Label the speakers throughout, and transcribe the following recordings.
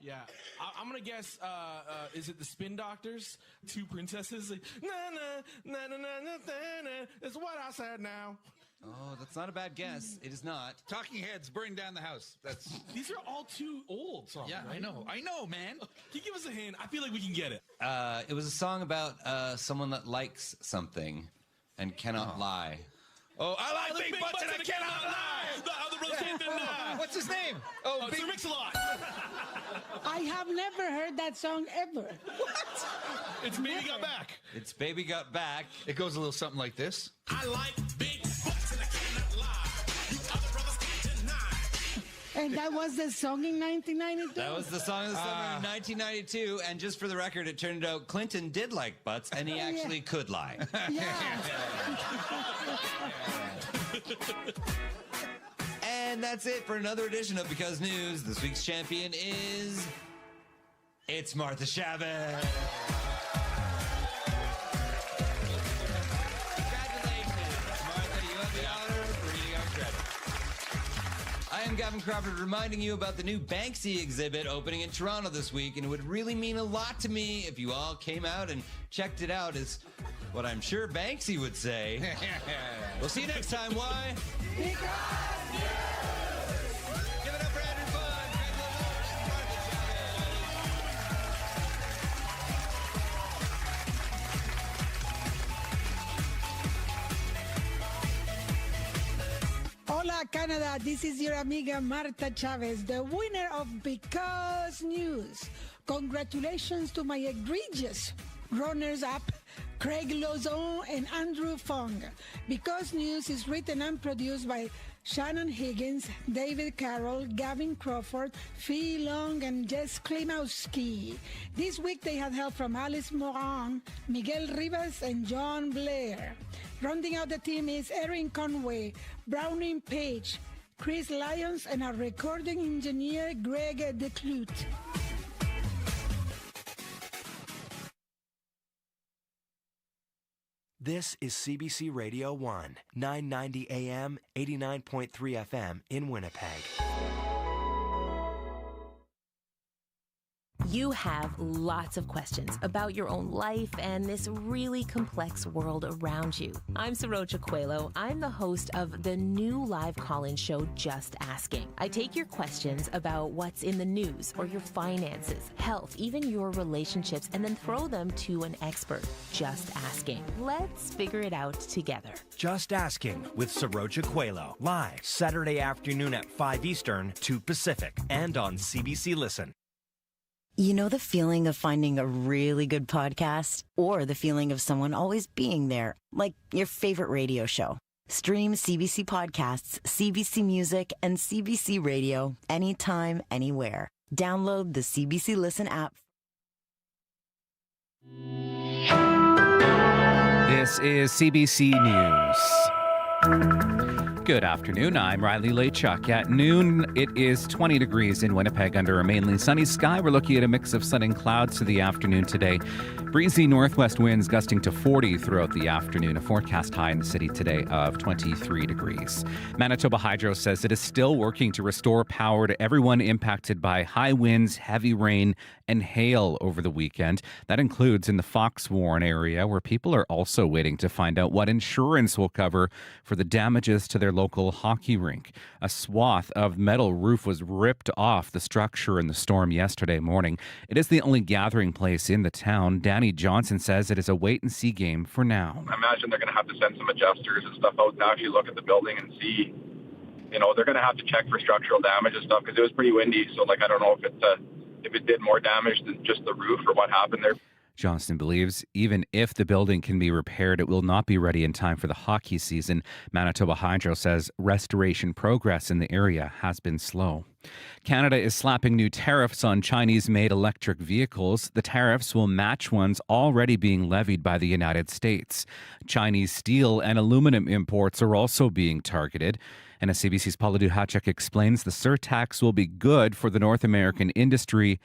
Speaker 1: Yeah, I'm gonna guess. Is it the Spin Doctors? Two princesses. Like, na na na na na na na. It's what I said now.
Speaker 2: Oh, that's not a bad guess. It is not.
Speaker 3: Talking Heads, Burn Down the House.
Speaker 1: These are all too old songs.
Speaker 3: Yeah,
Speaker 1: right?
Speaker 3: I know, man.
Speaker 1: Can you give us a hint? I feel like we can get it.
Speaker 2: It was a song about someone that likes something and cannot lie.
Speaker 3: Oh, I like big butts and I cannot lie.
Speaker 1: The other brothers can't deny.
Speaker 3: What's his name?
Speaker 1: Oh, Big Mix-a-Lot.
Speaker 4: I have never heard that song ever.
Speaker 3: What?
Speaker 1: It's Baby Got Back.
Speaker 2: It's Baby Got Back.
Speaker 3: It goes a little something like this.
Speaker 1: I like big butts and I cannot lie. You other brothers can't deny.
Speaker 4: And that was the song in 1992?
Speaker 2: That was the song of the summer in 1992. And just for the record, it turned out Clinton did like butts, and he actually could lie.
Speaker 4: Yeah.
Speaker 2: And that's it for another edition of Because News. This week's champion is... It's Martha Chavez. Congratulations, Martha. You have the honor of reading our credit. I am Gavin Crawford, reminding you about the new Banksy exhibit opening in Toronto this week, and it would really mean a lot to me if you all came out and checked it out, is what I'm sure Banksy would say. We'll see you next time. Why? Because give it up for Andrew Bunn, Greg Lenore, and Martha Chavez.
Speaker 4: Hola, Canada. This is your amiga Marta Chavez, the winner of Because News. Congratulations to my egregious runners-up, Craig Lozon and Andrew Fong. Because News is written and produced by Shannon Higgins, David Carroll, Gavin Crawford, Fee Long, and Jess Klimowski. This week they had help from Alice Moran, Miguel Rivas, and John Blair. Rounding out the team is Erin Conway, Browning Page, Chris Lyons, and our recording engineer, Greg DeClute.
Speaker 5: This is CBC Radio 1, 990 AM, 89.3 FM in Winnipeg.
Speaker 6: You have lots of questions about your own life and this really complex world around you. I'm Sarocha Coelho. I'm the host of the new live call-in show, Just Asking. I take your questions about what's in the news or your finances, health, even your relationships, and then throw them to an expert. Just Asking. Let's figure it out together.
Speaker 5: Just Asking with Sarocha Coelho. Live Saturday afternoon at 5 Eastern, 2 Pacific, and on CBC Listen.
Speaker 7: You know the feeling of finding a really good podcast? Or the feeling of someone always being there, like your favorite radio show? Stream CBC Podcasts, CBC Music, and CBC Radio anytime, anywhere. Download the CBC Listen app.
Speaker 8: This is CBC News. Good afternoon. I'm Riley Lachuk. At noon, it is 20 degrees in Winnipeg under a mainly sunny sky. We're looking at a mix of sun and clouds for the afternoon today. Breezy northwest winds gusting to 40 throughout the afternoon. A forecast high in the city today of 23 degrees. Manitoba Hydro says it is still working to restore power to everyone impacted by high winds, heavy rain, and hail over the weekend. That includes in the Foxwarren area, where people are also waiting to find out what insurance will cover for the damages to their local hockey rink. A swath of metal roof was ripped off the structure in the storm yesterday morning. It is the only gathering place in the town. Danny Johnson says it is a wait-and-see game for now.
Speaker 9: I imagine they're going to have to send some adjusters and stuff out to actually look at the building and see. You know, they're going to have to check for structural damage and stuff because it was pretty windy. So, I don't know if it did more damage than just the roof or what happened there.
Speaker 8: Johnston believes even if the building can be repaired, it will not be ready in time for the hockey season. Manitoba Hydro says restoration progress in the area has been slow. Canada is slapping new tariffs on Chinese-made electric vehicles. The tariffs will match ones already being levied by the United States. Chinese steel and aluminum imports are also being targeted. And as CBC's Paula Duhacek explains, the surtax will be good for the North American industry,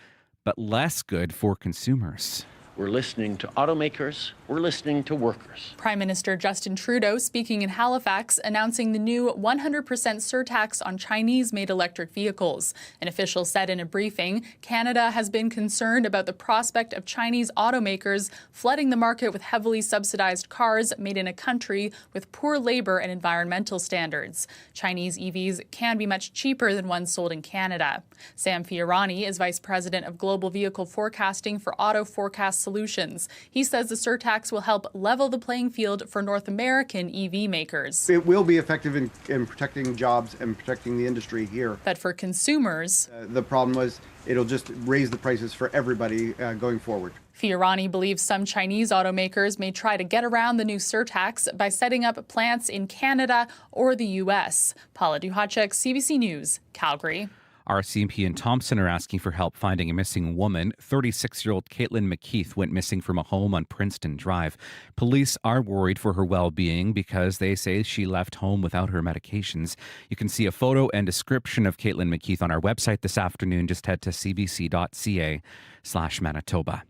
Speaker 8: but less good for consumers.
Speaker 10: We're listening to automakers. We're listening to workers.
Speaker 11: Prime Minister Justin Trudeau speaking in Halifax, announcing the new 100% surtax on Chinese-made electric vehicles. An official said in a briefing, Canada has been concerned about the prospect of Chinese automakers flooding the market with heavily subsidized cars made in a country with poor labor and environmental standards. Chinese EVs can be much cheaper than ones sold in Canada. Sam Fiorani is Vice President of Global Vehicle Forecasting for Auto Forecast Solutions. He says the surtax will help level the playing field for North American EV makers.
Speaker 12: It will be effective in protecting jobs and protecting the industry here.
Speaker 11: But for consumers,
Speaker 12: the problem was it'll just raise the prices for everybody going forward.
Speaker 11: Fiorani believes some Chinese automakers may try to get around the new surtax by setting up plants in Canada or the U.S. Paula Duhacek, CBC News, Calgary.
Speaker 8: RCMP and Thompson are asking for help finding a missing woman. 36-year-old Caitlin McKeith went missing from a home on Princeton Drive. Police are worried for her well-being because they say she left home without her medications. You can see a photo and description of Caitlin McKeith on our website this afternoon. Just head to cbc.ca/Manitoba.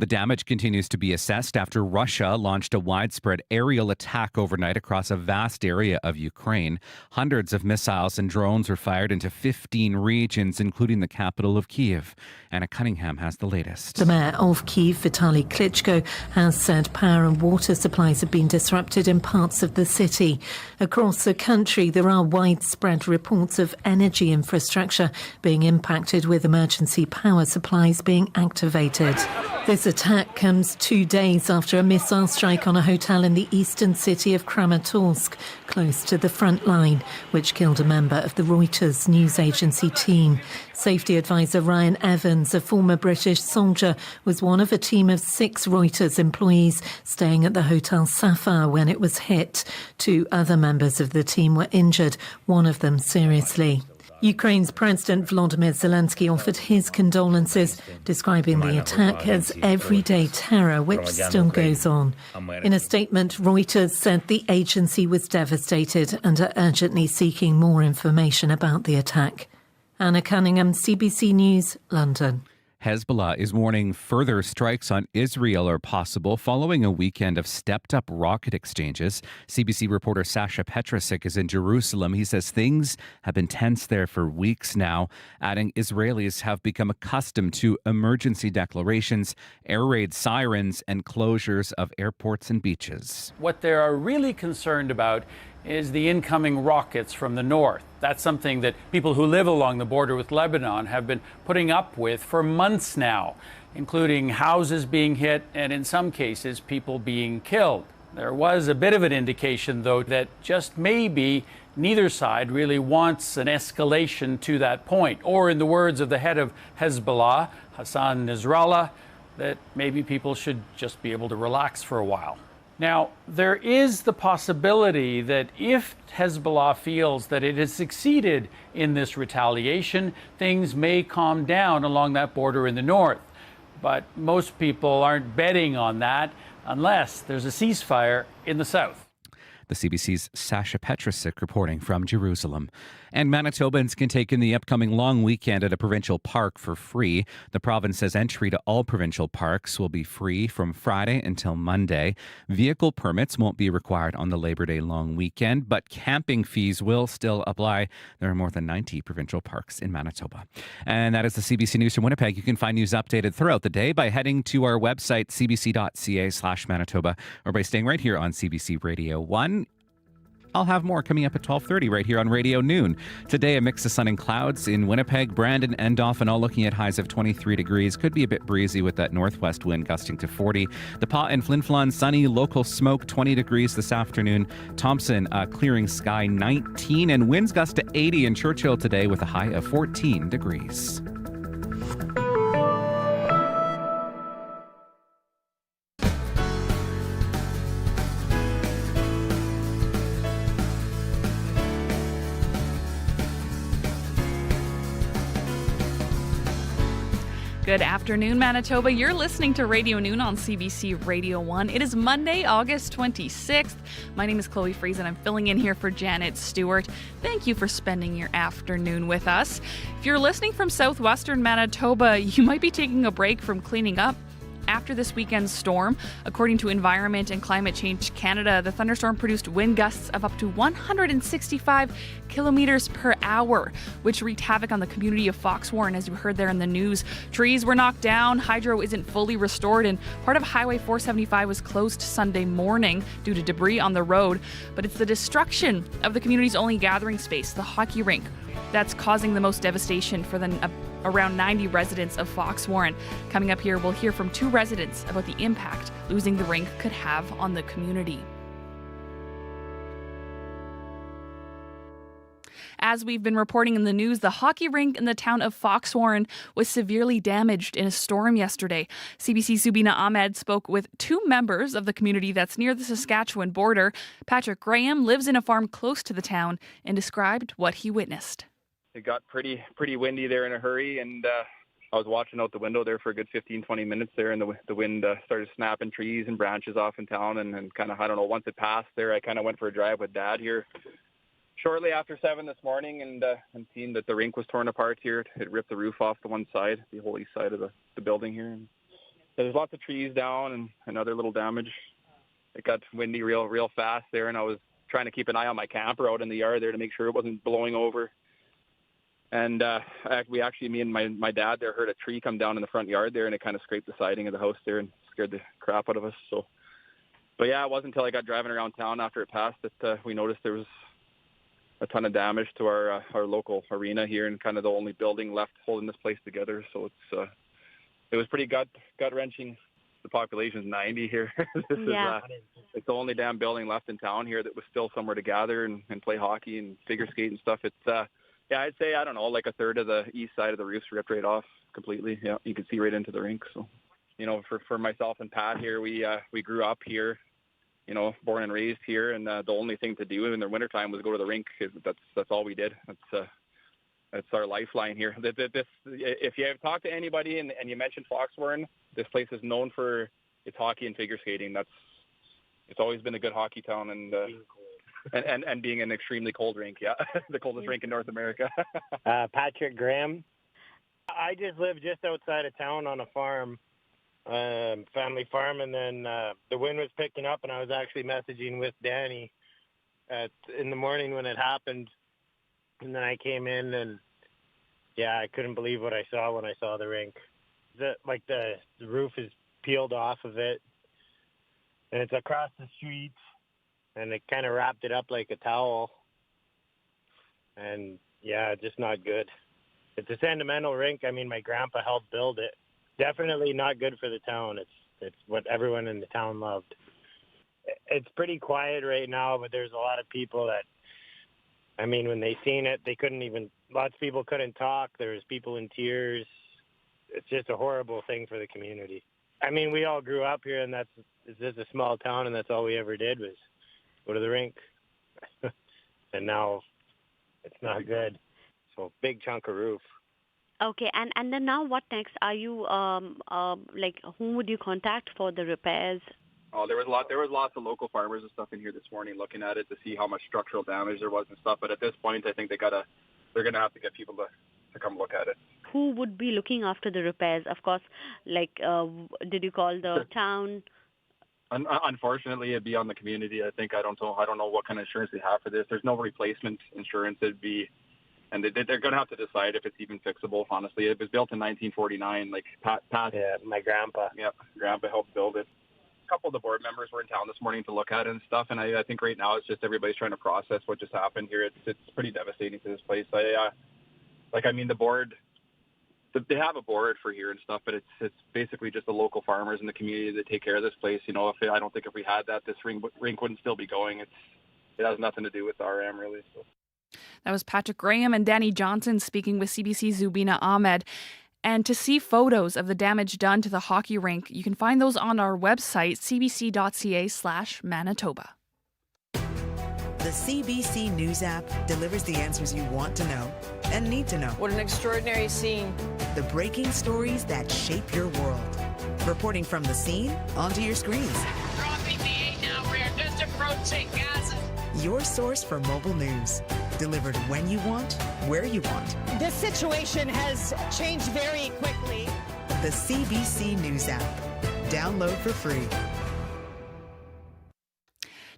Speaker 8: The damage continues to be assessed after Russia launched a widespread aerial attack overnight across a vast area of Ukraine. Hundreds of missiles and drones were fired into 15 regions, including the capital of Kyiv. Anna Cunningham has the latest.
Speaker 13: The mayor of Kyiv, Vitaly Klitschko, has said power and water supplies have been disrupted in parts of the city. Across the country, there are widespread reports of energy infrastructure being impacted, with emergency power supplies being activated. This attack comes 2 days after a missile strike on a hotel in the eastern city of Kramatorsk, close to the front line, which killed a member of the Reuters news agency team. Safety advisor Ryan Evans, a former British soldier, was one of a team of 6 Reuters employees staying at the Hotel Sapphire when it was hit. 2 other members of the team were injured, one of them seriously. Ukraine's President Volodymyr Zelensky offered his condolences, describing the attack as everyday terror, which still goes on. In a statement, Reuters said the agency was devastated and are urgently seeking more information about the attack. Anna Cunningham, CBC News, London.
Speaker 8: Hezbollah is warning further strikes on Israel are possible following a weekend of stepped-up rocket exchanges. CBC reporter Sasha Petrasik is in Jerusalem. He says things have been tense there for weeks now, adding Israelis have become accustomed to emergency declarations, air raid sirens, and closures of airports and beaches.
Speaker 14: What they are really concerned about is the incoming rockets from the north. That's something that people who live along the border with Lebanon have been putting up with for months now, including houses being hit and in some cases people being killed. There was a bit of an indication, though, that just maybe neither side really wants an escalation to that point, or in the words of the head of Hezbollah, Hassan Nasrallah, that maybe people should just be able to relax for a while. Now, there is the possibility that if Hezbollah feels that it has succeeded in this retaliation, things may calm down along that border in the north. But most people aren't betting on that unless there's a ceasefire in the south.
Speaker 8: The CBC's Sasha Petrasik reporting from Jerusalem. And Manitobans can take in the upcoming long weekend at a provincial park for free. The province says entry to all provincial parks will be free from Friday until Monday. Vehicle permits won't be required on the Labor Day long weekend, but camping fees will still apply. There are more than 90 provincial parks in Manitoba. And that is the CBC News from Winnipeg. You can find news updated throughout the day by heading to our website, cbc.ca/Manitoba, or by staying right here on CBC Radio 1. I'll have more coming up at 12:30 right here on Radio Noon. Today, a mix of sun and clouds in Winnipeg, Brandon, and Dauphin, all looking at highs of 23 degrees. Could be a bit breezy with that northwest wind gusting to 40. The Pas and Flin Flon, sunny, local smoke, 20 degrees this afternoon. Thompson, clearing sky, 19, and winds gust to 80 in Churchill today with a high of 14 degrees.
Speaker 15: Good afternoon, Manitoba. You're listening to Radio Noon on CBC Radio 1. It is Monday, August 26th. My name is Chloe Fries, and I'm filling in here for Janet Stewart. Thank you for spending your afternoon with us. If you're listening from southwestern Manitoba, you might be taking a break from cleaning up after this weekend's storm. According to Environment and Climate Change Canada, the thunderstorm produced wind gusts of up to 165 kilometers per hour, which wreaked havoc on the community of Foxwarren, as you heard there in the news. Trees were knocked down, hydro isn't fully restored, and part of Highway 475 was closed Sunday morning due to debris on the road. But it's the destruction of the community's only gathering space, the hockey rink, that's causing the most devastation for the around 90 residents of Foxwarren. Coming up here, we'll hear from 2 residents about the impact losing the rink could have on the community. As we've been reporting in the news, the hockey rink in the town of Foxwarren was severely damaged in a storm yesterday. CBC's Zubina Ahmed spoke with 2 members of the community that's near the Saskatchewan border. Patrick Graham lives in a farm close to the town and described what he witnessed.
Speaker 9: It got pretty windy there in a hurry, and I was watching out the window there for a good 15-20 minutes there, and the wind started snapping trees and branches off in town, and kind of, I don't know, once it passed there, I kind of went for a drive with Dad here shortly after 7 this morning, and seen that the rink was torn apart here. It ripped the roof off the one side, the whole east side of the building here. And there's lots of trees down and other little damage. It got windy real fast there, and I was trying to keep an eye on my camper out in the yard there to make sure it wasn't blowing over. And me and my dad there heard a tree come down in the front yard there, and it kind of scraped the siding of the house there and scared the crap out of us. But yeah, it wasn't until I got driving around town after it passed that we noticed there was a ton of damage to our local arena here, and kind of the only building left holding this place together. So it was pretty gut wrenching. The population's 90 here. It's the only damn building left in town here that was still somewhere to gather and play hockey and figure skate and stuff. It's I'd say, I don't know, like a third of the east side of the roof's ripped right off completely. Yeah, you can see right into the rink. So, for myself and Pat here, we grew up here, born and raised here, and the only thing to do in the wintertime was go to the rink. That's all we did. That's our lifeline here. If you have talked to anybody and you mentioned Foxwarren, this place is known for its hockey and figure skating. It's always been a good hockey town, and being an extremely cold rink. Yeah, the coldest rink in North America.
Speaker 16: Patrick Graham. I just live just outside of town on a farm. Family farm, and then the wind was picking up, and I was actually messaging with Danny in the morning when it happened, and then I came in, and I couldn't believe what I saw when I saw the rink. The roof is peeled off of it, and it's across the street, and it kind of wrapped it up like a towel, and just not good. It's a sentimental rink. I mean, my grandpa helped build it. Definitely not good for the town. It's what everyone in the town loved. It's pretty quiet right now, but there's a lot of people that, when they seen it, lots of people couldn't talk. There was people in tears. It's just a horrible thing for the community. We all grew up here, and it's just a small town, and that's all we ever did was go to the rink. And now it's not good. So big chunk of roof.
Speaker 17: Okay, and then now what next? Are you whom would you contact for the repairs?
Speaker 9: Oh, there was lots of local farmers and stuff in here this morning looking at it to see how much structural damage there was and stuff. But at this point, I think they're gonna have to get people to come look at it.
Speaker 17: Who would be looking after the repairs? Of course, did you call the town?
Speaker 9: Unfortunately, it'd be on the community. I think I don't know what kind of insurance they have for this. There's no replacement insurance. It'd be. And they're going to have to decide if it's even fixable, honestly. It was built in 1949. Pat.
Speaker 16: Yeah, my grandpa.
Speaker 9: Yeah, grandpa helped build it. A couple of the board members were in town this morning to look at it and stuff. And I think right now it's just everybody's trying to process what just happened here. It's pretty devastating to this place. The board, they have a board for here and stuff, but it's basically just the local farmers in the community that take care of this place. I don't think if we had that, this rink wouldn't still be going. It has nothing to do with RM really. So.
Speaker 15: That was Patrick Graham and Danny Johnson speaking with CBC's Zubina Ahmed. And to see photos of the damage done to the hockey rink, you can find those on our website, cbc.ca/Manitoba.
Speaker 18: The CBC News app delivers the answers you want to know and need to know.
Speaker 19: What an extraordinary scene.
Speaker 18: The breaking stories that shape your world. Reporting from the scene onto your screens.
Speaker 19: Dropping the 8 now. We're just approaching Gaza.
Speaker 18: Your source for mobile news. Delivered when you want, where you want.
Speaker 19: This situation has changed very quickly.
Speaker 18: The CBC News app. Download for free.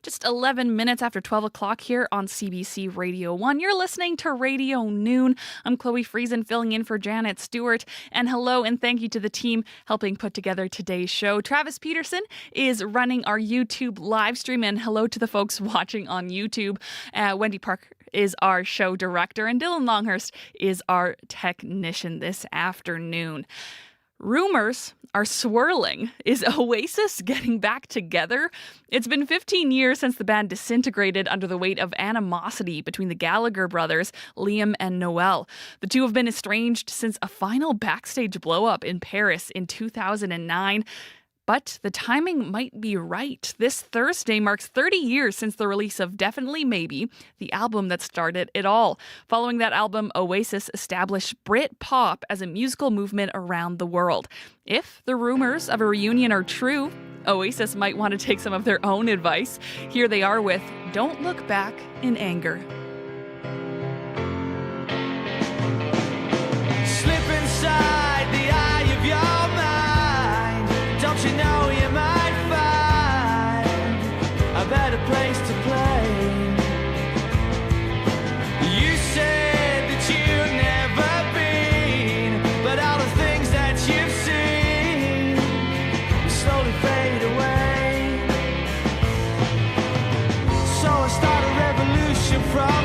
Speaker 15: Just 11 minutes after 12 o'clock here on CBC Radio 1. You're listening to Radio Noon. I'm Chloe Friesen filling in for Janet Stewart. And hello and thank you to the team helping put together today's show. Travis Peterson is running our YouTube live stream. And hello to the folks watching on YouTube. Wendy Park is our show director. And Dylan Longhurst is our technician this afternoon. Rumors are swirling. Is Oasis getting back together? It's been 15 years since the band disintegrated under the weight of animosity between the Gallagher brothers, Liam and Noel. The two have been estranged since a final backstage blow-up in Paris in 2009. But the timing might be right. This Thursday marks 30 years since the release of Definitely Maybe, the album that started it all. Following that album, Oasis established Brit-pop as a musical movement around the world. If the rumors of a reunion are true, Oasis might want to take some of their own advice. Here they are with Don't Look Back in Anger.
Speaker 20: Slip inside the eye of your mind. Don't you know you might find a better place to play? You said that you've never been, but all the things that you've seen will slowly fade away. So I start a revolution from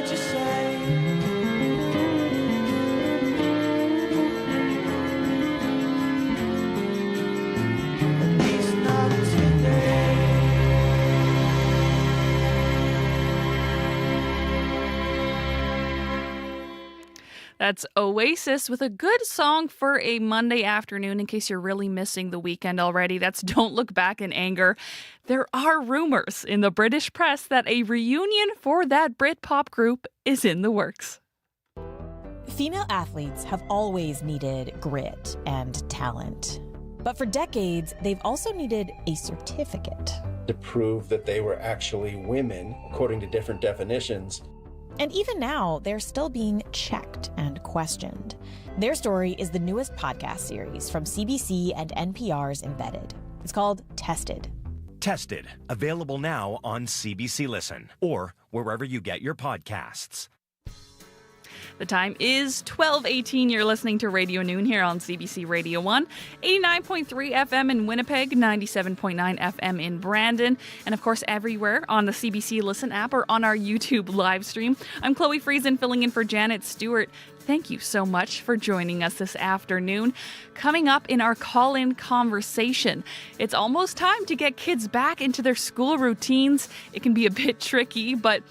Speaker 20: what you say. At least not today.
Speaker 15: That's Oasis with a good song for a Monday afternoon in case you're really missing the weekend already. That's Don't Look Back in Anger. There are rumors in the British press that a reunion for that Britpop group is in the works.
Speaker 21: Female athletes have always needed grit and talent. But for decades, they've also needed a certificate.
Speaker 22: To prove that they were actually women, according to different definitions.
Speaker 21: And even now, they're still being checked and questioned. Their story is the newest podcast series from CBC and NPR's Embedded. It's called Tested.
Speaker 5: Tested, available now on CBC Listen or wherever you get your podcasts.
Speaker 15: The time is 12:18. You're listening to Radio Noon here on CBC Radio 1, 89.3 FM in Winnipeg, 97.9 FM in Brandon, and of course everywhere on the CBC Listen app or on our YouTube live stream. I'm Chloe Friesen filling in for Janet Stewart. Thank you so much for joining us this afternoon. Coming up in our call-in conversation, it's almost time to get kids back into their school routines. It can be a bit tricky, but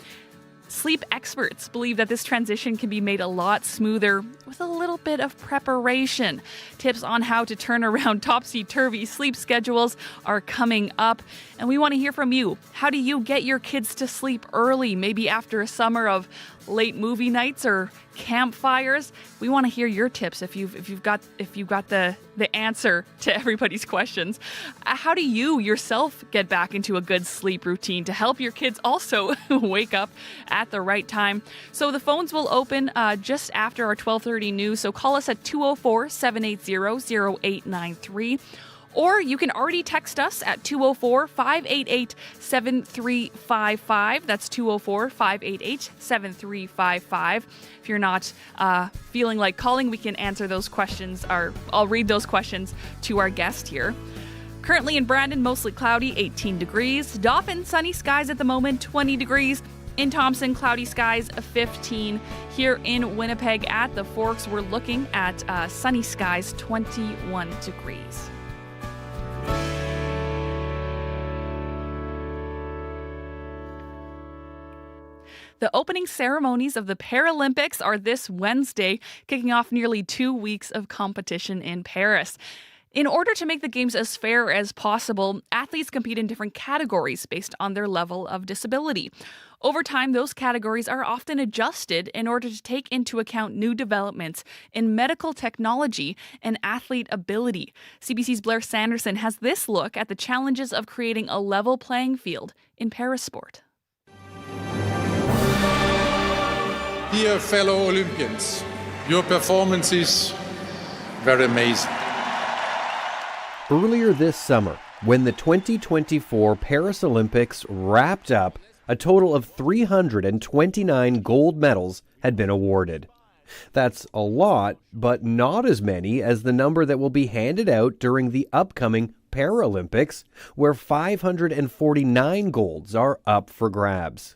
Speaker 15: sleep experts believe that this transition can be made a lot smoother with a little bit of preparation. Tips on how to turn around topsy-turvy sleep schedules are coming up, and we want to hear from you. How do you get your kids to sleep early, maybe after a summer of late movie nights or campfires? We want to hear your tips if you've got the answer to everybody's questions. How do you yourself get back into a good sleep routine to help your kids also wake up at the right time? So the phones will open just after our 12:30 news. So call us at 204-780-0893. Or you can already text us at 204-588-7355. That's 204-588-7355. If you're not feeling like calling, we can answer those questions, or I'll read those questions to our guest here. Currently in Brandon, mostly cloudy, 18 degrees. Dauphin, sunny skies at the moment, 20 degrees. In Thompson, cloudy skies, 15. Here in Winnipeg at the Forks, we're looking at sunny skies, 21 degrees. The opening ceremonies of the Paralympics are this Wednesday, kicking off nearly 2 weeks of competition in Paris. In order to make the games as fair as possible, athletes compete in different categories based on their level of disability. Over time, those categories are often adjusted in order to take into account new developments in medical technology and athlete ability. CBC's Blair Sanderson has this look at the challenges of creating a level playing field in parasport.
Speaker 23: Dear fellow Olympians, your performances were amazing.
Speaker 24: Earlier this summer, when the 2024 Paris Olympics wrapped up, a total of 329 gold medals had been awarded. That's a lot, but not as many as the number that will be handed out during the upcoming Paralympics, where 549 golds are up for grabs.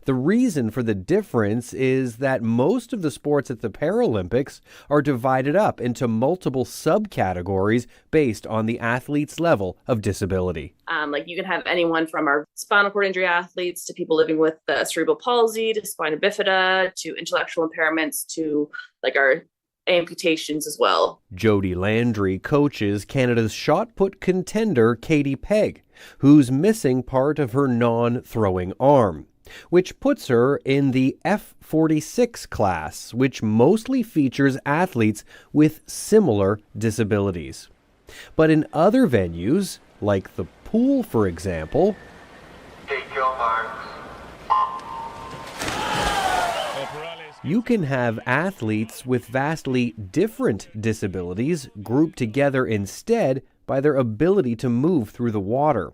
Speaker 24: The reason for the difference is that most of the sports at the Paralympics are divided up into multiple subcategories based on the athlete's level of disability.
Speaker 25: Like you can have anyone from our spinal cord injury athletes to people living with cerebral palsy to spina bifida to intellectual impairments to like our amputations as well.
Speaker 24: Jody Landry coaches Canada's shot put contender Katie Pegg, who's missing part of her non-throwing arm, which puts her in the F46 class, which mostly features athletes with similar disabilities. But in other venues, like the pool for example, you can have athletes with vastly different disabilities grouped together instead by their ability to move through the water.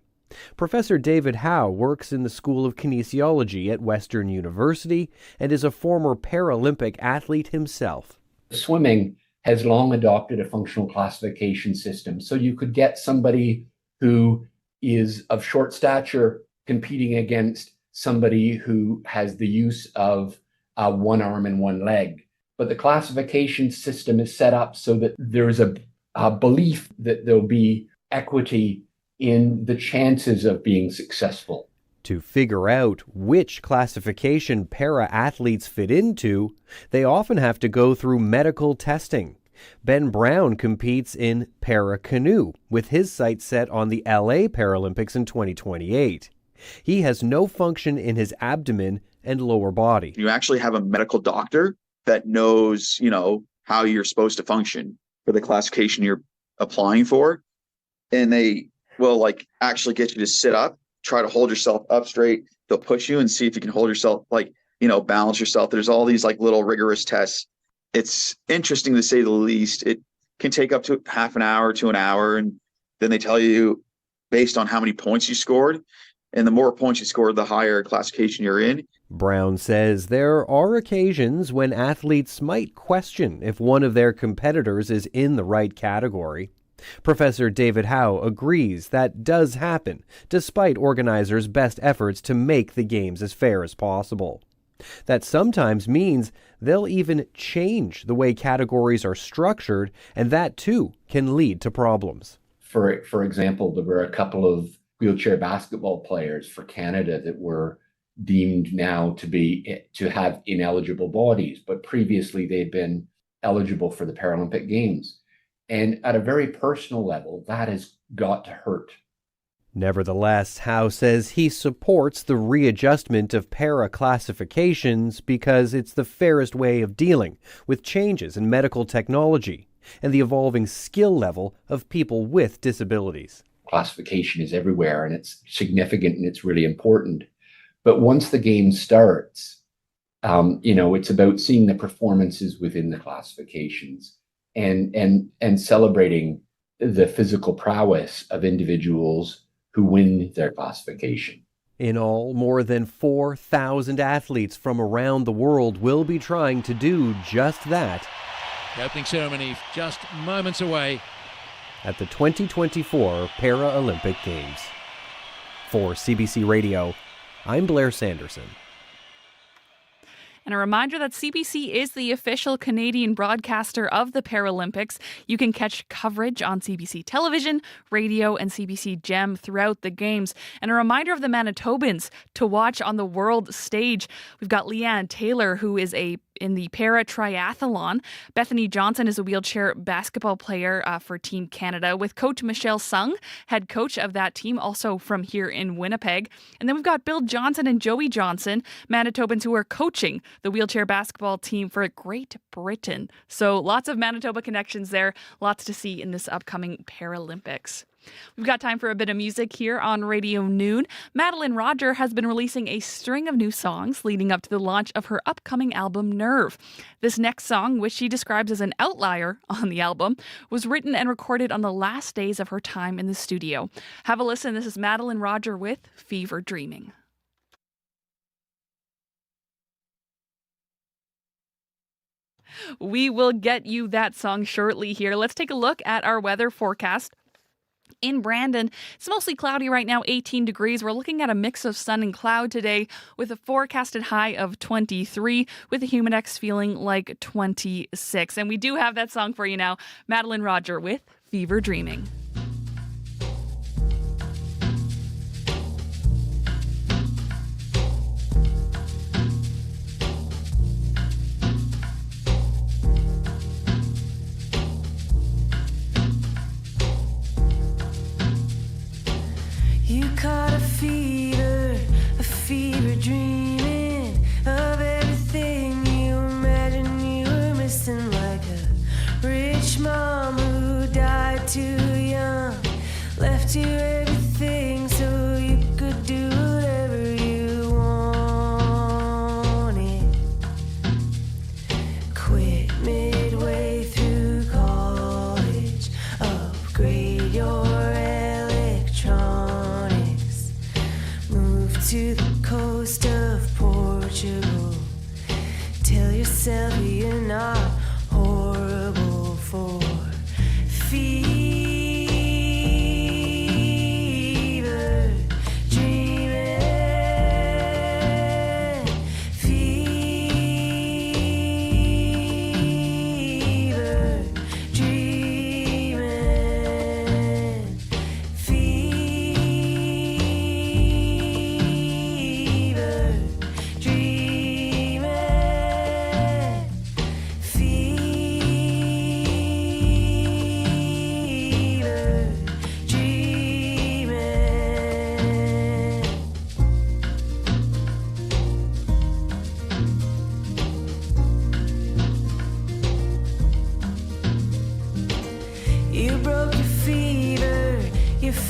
Speaker 24: Professor David Howe works in the School of Kinesiology at Western University and is a former Paralympic athlete himself.
Speaker 26: Swimming has long adopted a functional classification system. So you could get somebody who is of short stature competing against somebody who has the use of one arm and one leg. But the classification system is set up so that there's a belief that there'll be equity in the chances of being successful.
Speaker 24: To figure out which classification para-athletes fit into, they often have to go through medical testing. Ben Brown competes in para-canoe, with his sights set on the LA Paralympics in 2028. He has no function in his abdomen and lower body.
Speaker 1: You actually have a medical doctor that knows, how you're supposed to function for the classification you're applying for. And they will actually get you to sit up, try to hold yourself up straight. They'll push you and see if you can hold yourself, balance yourself. There's all these little rigorous tests. It's interesting to say the least. It can take up to half an hour to an hour. And then they tell you based on how many points you scored. And the more points you scored, the higher classification you're in.
Speaker 24: Brown says there are occasions when athletes might question if one of their competitors is in the right category. Professor David Howe agrees that does happen, despite organizers' best efforts to make the games as fair as possible. That sometimes means they'll even change the way categories are structured, and that too can lead to problems.
Speaker 26: For example, there were a couple of wheelchair basketball players for Canada that were deemed now to have ineligible bodies, but previously they'd been eligible for the Paralympic Games. And at a very personal level, that has got to hurt.
Speaker 24: Nevertheless, Howe says he supports the readjustment of para classifications because it's the fairest way of dealing with changes in medical technology and the evolving skill level of people with disabilities.
Speaker 26: Classification is everywhere, and it's significant and it's really important. But once the game starts, it's about seeing the performances within the classifications and celebrating the physical prowess of individuals who win their classification.
Speaker 24: In all, more than 4,000 athletes from around the world will be trying to do just that.
Speaker 2: The opening ceremony just moments away
Speaker 24: at the 2024 Paralympic Games. For CBC Radio, I'm Blair Sanderson.
Speaker 15: And a reminder that CBC is the official Canadian broadcaster of the Paralympics. You can catch coverage on CBC television, radio, and CBC Gem throughout the Games. And a reminder of the Manitobans to watch on the world stage. We've got Leanne Taylor, who is in the para-triathlon. Bethany Johnson is a wheelchair basketball player for Team Canada, with Coach Michelle Sung, head coach of that team, also from here in Winnipeg. And then we've got Bill Johnson and Joey Johnson, Manitobans, who are coaching the wheelchair basketball team for Great Britain. So lots of Manitoba connections there, lots to see in this upcoming Paralympics. We've got time for a bit of music here on Radio Noon. Madeline Roger has been releasing a string of new songs leading up to the launch of her upcoming album, Nerve. This next song, which she describes as an outlier on the album, was written and recorded on the last days of her time in the studio. Have a listen. This is Madeline Roger with Fever Dreaming. We will get you that song shortly here. Let's take a look at our weather forecast. In Brandon, it's mostly cloudy right now, 18 degrees. We're looking at a mix of sun and cloud today with a forecasted high of 23 with a humidex feeling like 26. And we do have that song for you now, Madeline Roger with Fever Dreaming.
Speaker 20: You caught a fever dreaming of everything you imagined you were missing, like a rich mom who died too young, left you everything so you could do whatever you wanted. Quit midway through college, upgrade your electronics, move to the coast of Portugal. Tell yourself you're not horrible for fever dreaming, fever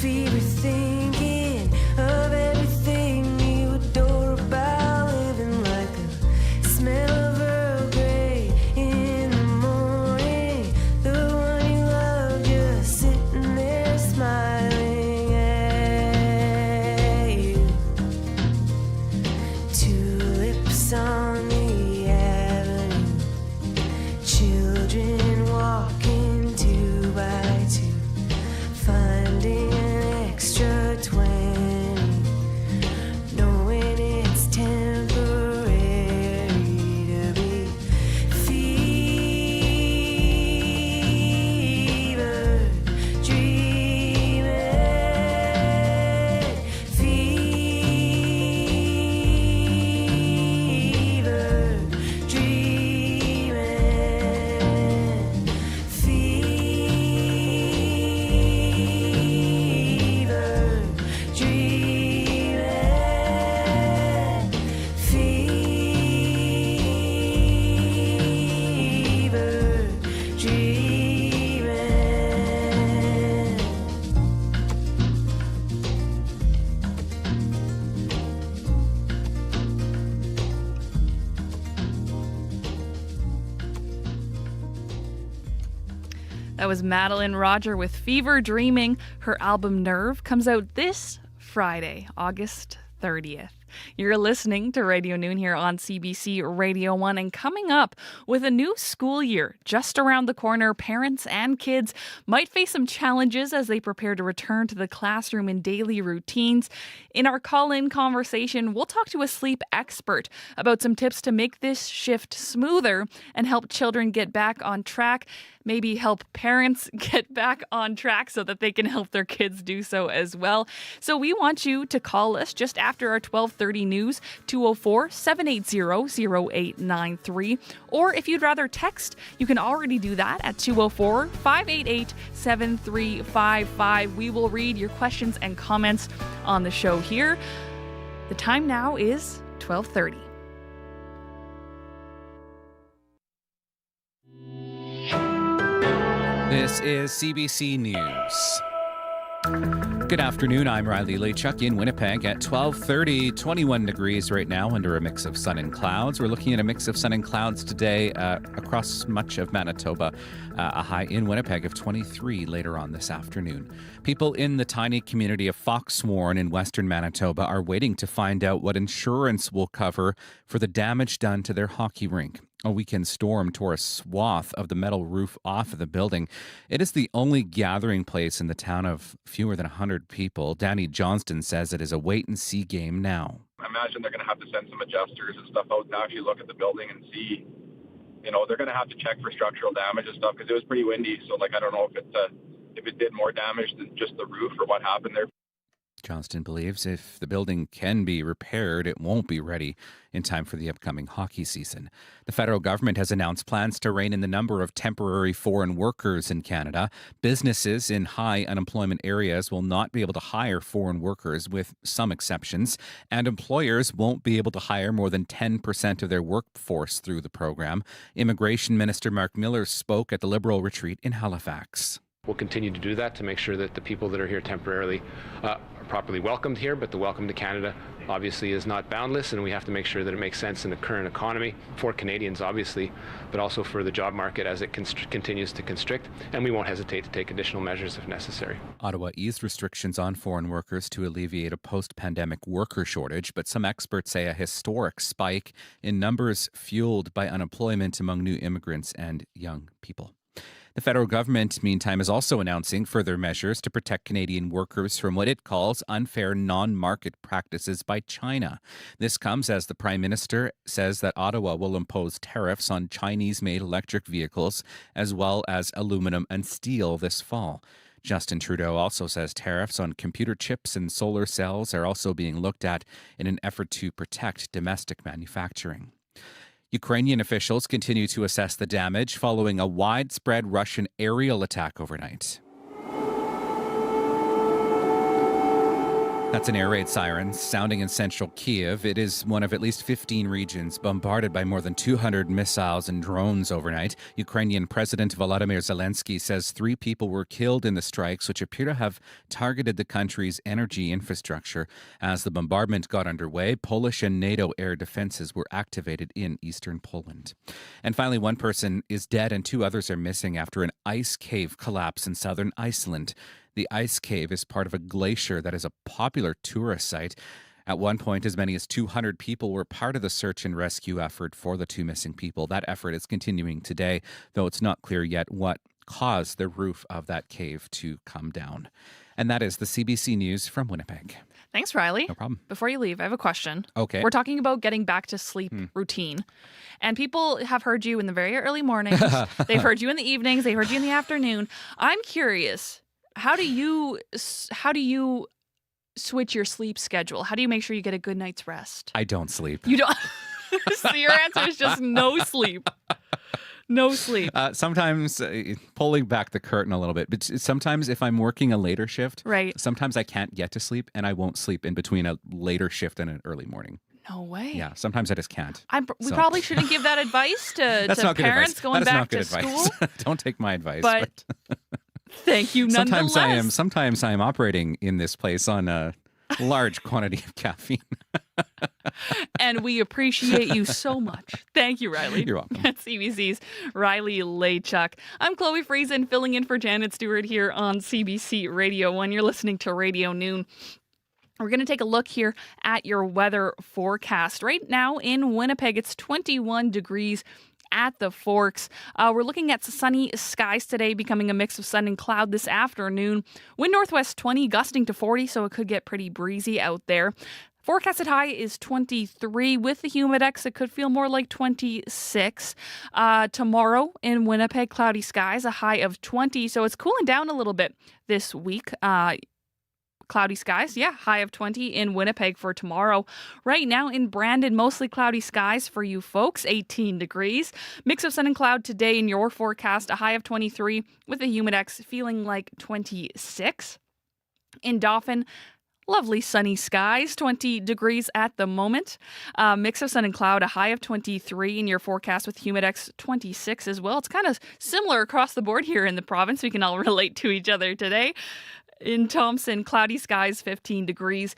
Speaker 20: fever thinking of everything you adore about living like the smell of Earl Grey in the morning. The one you love just sitting there smiling at you. Tulips on the avenue, children walking 2 by 2, finding an extra 20, knowing it's temporary to be fever dreaming, fever dreaming, fever dreaming, fever dreaming.
Speaker 15: That was Madeline Roger with Fever Dreaming. Her album Nerve comes out this Friday, August 30th. You're listening to Radio Noon here on CBC Radio 1, and coming up with a new school year just around the corner, parents and kids might face some challenges as they prepare to return to the classroom and daily routines. In our call-in conversation, we'll talk to a sleep expert about some tips to make this shift smoother and help children get back on track. Maybe help parents get back on track so that they can help their kids do so as well. So we want you to call us just after our 12:30 news, 204-780-0893. Or if you'd rather text, you can already do that at 204-588-7355. We will read your questions and comments on the show here. The time now is 12:30.
Speaker 8: This is CBC News. Good afternoon, I'm Riley Lechuk in Winnipeg at 12:30, 21 degrees right now under a mix of sun and clouds. We're looking at a mix of sun and clouds today across much of Manitoba, a high in Winnipeg of 23 later on this afternoon. People in the tiny community of Foxwarren in western Manitoba are waiting to find out what insurance will cover for the damage done to their hockey rink. A weekend storm tore a swath of the metal roof off of the building. It is the only gathering place in the town of fewer than 100 people. Danny Johnston says it is a wait-and-see game now.
Speaker 9: I imagine they're going to have to send some adjusters and stuff out to actually look at the building and see. You know, they're going to have to check for structural damage and stuff because it was pretty windy. So, I don't know if it did more damage than just the roof or what happened there.
Speaker 8: Johnston believes if the building can be repaired, it won't be ready in time for the upcoming hockey season. The federal government has announced plans to rein in the number of temporary foreign workers in Canada. Businesses in high unemployment areas will not be able to hire foreign workers, with some exceptions, and employers won't be able to hire more than 10% of their workforce through the program. Immigration Minister Mark Miller spoke at the Liberal retreat in Halifax.
Speaker 3: We'll continue to do that to make sure that the people that are here temporarily are properly welcomed here, but the welcome to Canada obviously is not boundless, and we have to make sure that it makes sense in the current economy for Canadians, obviously, but also for the job market as it continues to constrict, and we won't hesitate to take additional measures if necessary.
Speaker 8: Ottawa eased restrictions on foreign workers to alleviate a post-pandemic worker shortage, but some experts say a historic spike in numbers fueled by unemployment among new immigrants and young people. The federal government, meantime, is also announcing further measures to protect Canadian workers from what it calls unfair non-market practices by China. This comes as the Prime Minister says that Ottawa will impose tariffs on Chinese-made electric vehicles as well as aluminum and steel this fall. Justin Trudeau also says tariffs on computer chips and solar cells are also being looked at in an effort to protect domestic manufacturing. Ukrainian officials continue to assess the damage following a widespread Russian aerial attack overnight. That's an air raid siren sounding in central Kyiv. It is one of at least 15 regions bombarded by more than 200 missiles and drones overnight. Ukrainian President Volodymyr Zelensky says 3 people were killed in the strikes, which appear to have targeted the country's energy infrastructure. As the bombardment got underway, Polish and NATO air defenses were activated in eastern Poland. And finally, 1 person is dead and 2 others are missing after an ice cave collapse in southern Iceland. The ice cave is part of a glacier that is a popular tourist site. At one point, as many as 200 people were part of the search and rescue effort for the 2 missing people. That effort is continuing today, though it's not clear yet what caused the roof of that cave to come down. And that is the CBC News from Winnipeg.
Speaker 15: Thanks, Riley.
Speaker 8: No problem.
Speaker 15: Before you leave, I have a question.
Speaker 8: Okay.
Speaker 15: We're talking about getting back to sleep routine. And people have heard you in the very early mornings. They've heard you in the evenings. They heard you in the afternoon. I'm curious. How do you switch your sleep schedule? How do you make sure you get a good night's rest?
Speaker 8: I don't sleep.
Speaker 15: You don't. So your answer is just no sleep. No sleep.
Speaker 8: Sometimes pulling back the curtain a little bit, but sometimes if I'm working a later shift,
Speaker 15: right,
Speaker 8: sometimes I can't get to sleep and I won't sleep in between a later shift and an early morning.
Speaker 15: No way.
Speaker 8: Yeah, sometimes I just can't.
Speaker 15: We probably shouldn't give that advice to parents going back to school.
Speaker 8: Don't take my advice.
Speaker 15: But thank you nonetheless.
Speaker 8: Sometimes I am operating in this place on a large quantity of caffeine.
Speaker 15: And we appreciate you so much. Thank you, Riley.
Speaker 8: You're welcome.
Speaker 15: That's CBC's Riley Laychuk. I'm Chloe Friesen, filling in for Janet Stewart here on CBC Radio 1. You're listening to Radio Noon. We're going to take a look here at your weather forecast. Right now in Winnipeg, it's 21 degrees at the Forks. We're looking at sunny skies today, becoming a mix of sun and cloud this afternoon. Wind northwest 20, gusting to 40, so it could get pretty breezy out there. Forecasted high is 23. With the humidex, it could feel more like 26. Tomorrow in Winnipeg, cloudy skies, a high of 20, so it's cooling down a little bit this week. Cloudy skies, high of 20 in Winnipeg for tomorrow. Right now in Brandon, mostly cloudy skies for you folks, 18 degrees. Mix of sun and cloud today in your forecast, a high of 23 with the humidex feeling like 26. In Dauphin, lovely sunny skies, 20 degrees at the moment. Mix of sun and cloud, a high of 23 in your forecast with humidex 26 as well. It's kind of similar across the board here in the province. We can all relate to each other today. In Thompson, cloudy skies, 15 degrees.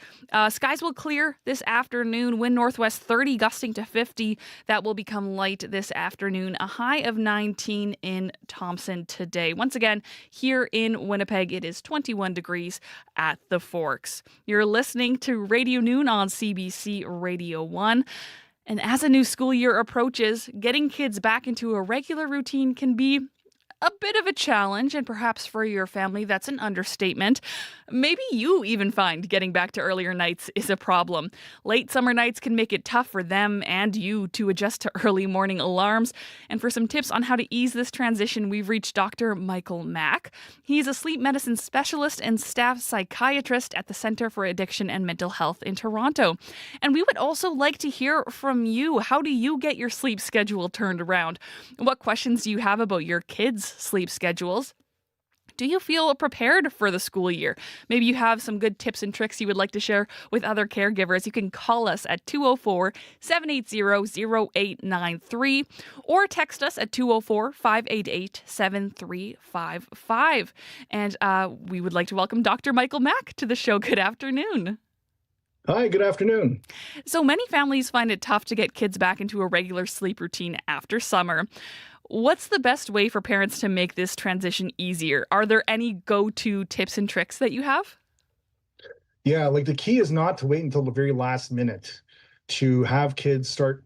Speaker 15: Skies will clear this afternoon. Wind northwest 30, gusting to 50. That will become light this afternoon. A high of 19 in Thompson today. Once again, here in Winnipeg, it is 21 degrees at the Forks. You're listening to Radio Noon on CBC Radio 1. And as a new school year approaches, getting kids back into a regular routine can be a bit of a challenge, and perhaps for your family, that's an understatement. Maybe you even find getting back to earlier nights is a problem. Late summer nights can make it tough for them and you to adjust to early morning alarms. And for some tips on how to ease this transition, we've reached Dr. Michael Mack. He's a sleep medicine specialist and staff psychiatrist at the Centre for Addiction and Mental Health in Toronto. And we would also like to hear from you. How do you get your sleep schedule turned around? What questions do you have about your kids' sleep schedules? Do you feel prepared for the school year? Maybe you have some good tips and tricks you would like to share with other caregivers. You can call us at 204-780-0893 or text us at 204-588-7355. And we would like to welcome Dr. Michael Mack to the show. Good afternoon.
Speaker 4: Hi, good afternoon.
Speaker 15: So many families find it tough to get kids back into a regular sleep routine after summer. What's the best way for parents to make this transition easier? Are there any go-to tips and tricks that you have?
Speaker 4: Yeah, like the key is not to wait until the very last minute to have kids start,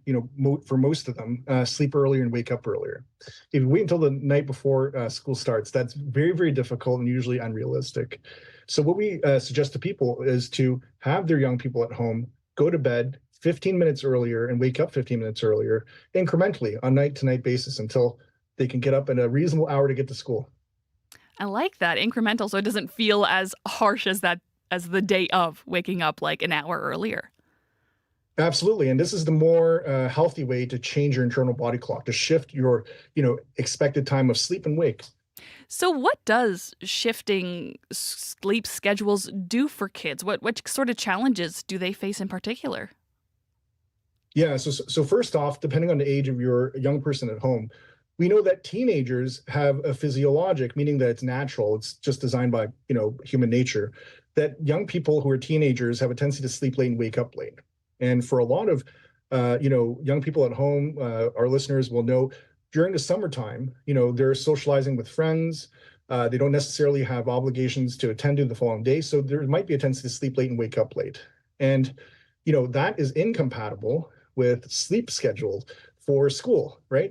Speaker 4: for most of them, sleep earlier and wake up earlier. If you wait until the night before school starts, that's very, very difficult and usually unrealistic. So what we suggest to people is to have their young people at home go to bed 15 minutes earlier and wake up 15 minutes earlier, incrementally on night-to-night basis until they can get up in a reasonable hour to get to school.
Speaker 15: I like that, incremental, so it doesn't feel as harsh as the day of waking up like an hour earlier.
Speaker 4: Absolutely, and this is the more healthy way to change your internal body clock, to shift your, expected time of sleep and wake.
Speaker 15: So what does shifting sleep schedules do for kids? What sort of challenges do they face in particular?
Speaker 4: Yeah, so first off, depending on the age of your young person at home, we know that teenagers have a physiologic, meaning that it's natural, it's just designed by, human nature, that young people who are teenagers have a tendency to sleep late and wake up late. And for a lot of, young people at home, our listeners will know during the summertime, they're socializing with friends. They don't necessarily have obligations to attend to the following day. So there might be a tendency to sleep late and wake up late. And, that is incompatible with sleep schedules for school, right?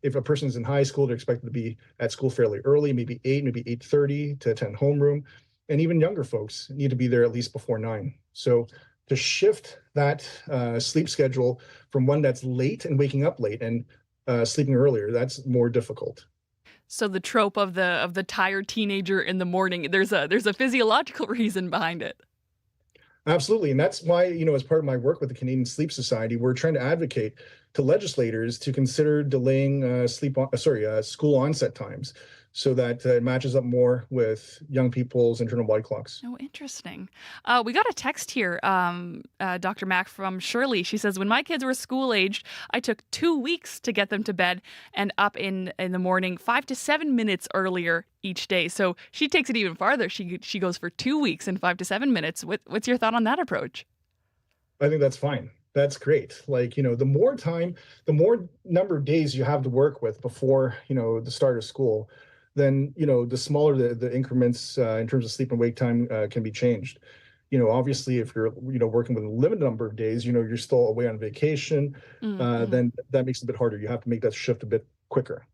Speaker 4: If a person's in high school, they're expected to be at school fairly early, maybe 8, maybe 8:30 to attend homeroom. And even younger folks need to be there at least before 9. So to shift that sleep schedule from one that's late and waking up late and sleeping earlier, that's more difficult.
Speaker 15: So the trope of the tired teenager in the morning, there's a physiological reason behind it.
Speaker 4: Absolutely. And that's why, as part of my work with the Canadian Sleep Society, we're trying to advocate to legislators to consider delaying school onset times so that it matches up more with young people's internal body clocks.
Speaker 15: Oh, interesting. We got a text here, Dr. Mack, from Shirley. She says, when my kids were school aged, I took 2 weeks to get them to bed and up in the morning 5 to 7 minutes earlier each day. So she takes it even farther. She goes for 2 weeks and 5 to 7 minutes. What's your thought on that approach?
Speaker 4: I think that's fine. That's great. The more time, the more number of days you have to work with before, the start of school, then, the smaller the increments in terms of sleep and wake time can be changed. Obviously, if you're, working with a limited number of days, you're still away on vacation, then that makes it a bit harder. You have to make that shift a bit quicker.